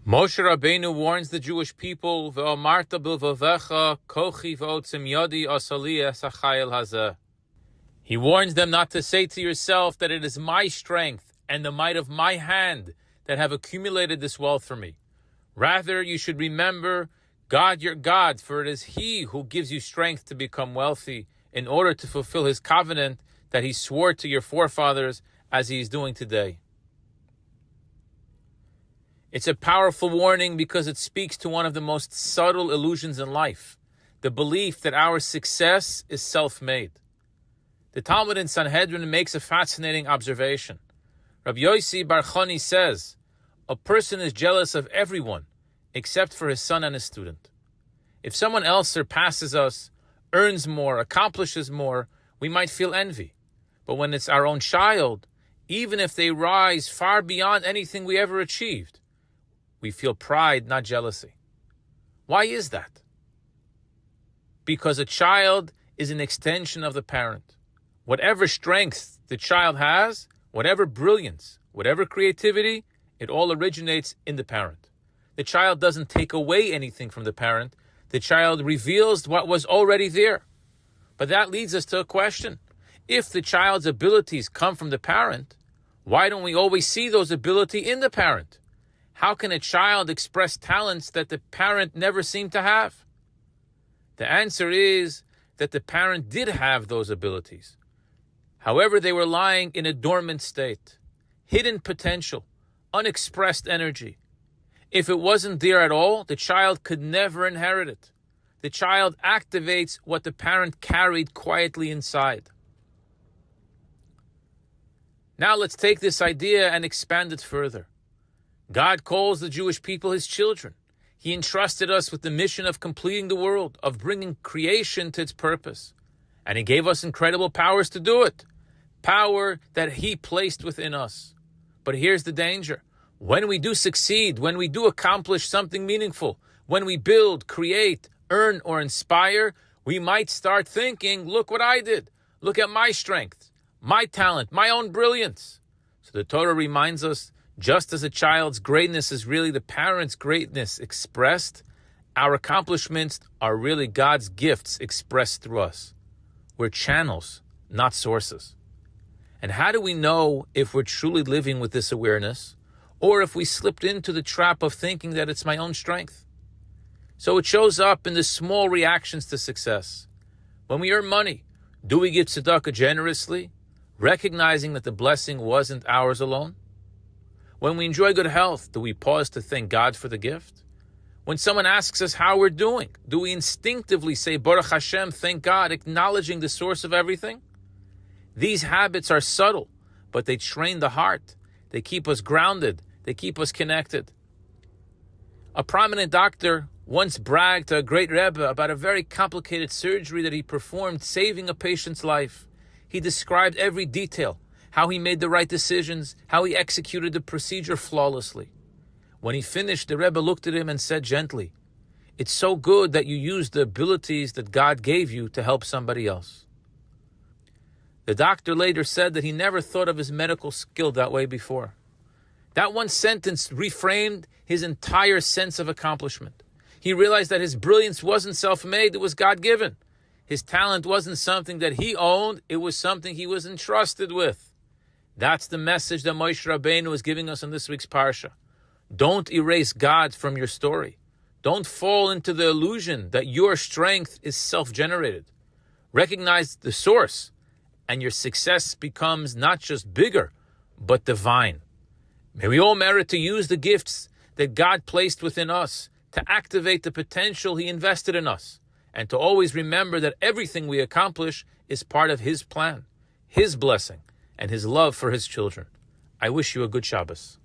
Moshe Rabbeinu warns the Jewish people, "Ve'omarta b'levavecha kochi v'otzim yadi asali es hachayil hazeh." He warns them not to say to yourself that it is my strength and the might of my hand that have accumulated this wealth for me. Rather, you should remember God your God, for it is He who gives you strength to become wealthy in order to fulfill His covenant that He swore to your forefathers as He is doing today. It's a powerful warning because it speaks to one of the most subtle illusions in life, the belief that our success is self-made. The Talmud in Sanhedrin makes a fascinating observation. Rabbi Yossi Bar Choni says, a person is jealous of everyone except for his son and his student. If someone else surpasses us, earns more, accomplishes more, we might feel envy. But when it's our own child, even if they rise far beyond anything we ever achieved, we feel pride, not jealousy. Why is that? Because a child is an extension of the parent. Whatever strength the child has, whatever brilliance, whatever creativity, it all originates in the parent. The child doesn't take away anything from the parent. The child reveals what was already there. But that leads us to a question. If the child's abilities come from the parent, why don't we always see those abilities in the parent? How can a child express talents that the parent never seemed to have? The answer is that the parent did have those abilities. However, they were lying in a dormant state, hidden potential, unexpressed energy. If it wasn't there at all, the child could never inherit it. The child activates what the parent carried quietly inside. Now let's take this idea and expand it further. God calls the Jewish people His children. He entrusted us with the mission of completing the world, of bringing creation to its purpose. And He gave us incredible powers to do it. Power that He placed within us. But here's the danger. When we do succeed, when we do accomplish something meaningful, when we build, create, earn, or inspire, we might start thinking, look what I did. Look at my strength, my talent, my own brilliance. So the Torah reminds us, just as a child's greatness is really the parent's greatness expressed, our accomplishments are really God's gifts expressed through us. We're channels, not sources. And how do we know if we're truly living with this awareness, or if we slipped into the trap of thinking that it's my own strength? So it shows up in the small reactions to success. When we earn money, do we give tzedakah generously, recognizing that the blessing wasn't ours alone? When we enjoy good health, do we pause to thank God for the gift? When someone asks us how we're doing, do we instinctively say, Baruch Hashem, thank God, acknowledging the source of everything? These habits are subtle, but they train the heart. They keep us grounded. They keep us connected. A prominent doctor once bragged to a great Rebbe about a very complicated surgery that he performed, saving a patient's life. He described every detail, how he made the right decisions, how he executed the procedure flawlessly. When he finished, the Rebbe looked at him and said gently, "It's so good that you used the abilities that God gave you to help somebody else." The doctor later said that he never thought of his medical skill that way before. That one sentence reframed his entire sense of accomplishment. He realized that his brilliance wasn't self-made, it was God-given. His talent wasn't something that he owned, it was something he was entrusted with. That's the message that Moshe Rabbeinu is giving us in this week's parhsa. Don't erase God from your story. Don't fall into the illusion that your strength is self-generated. Recognize the source, and your success becomes not just bigger, but divine. May we all merit to use the gifts that God placed within us to activate the potential He invested in us, and to always remember that everything we accomplish is part of His plan, His blessing, and His love for His children. I wish you a good Shabbos.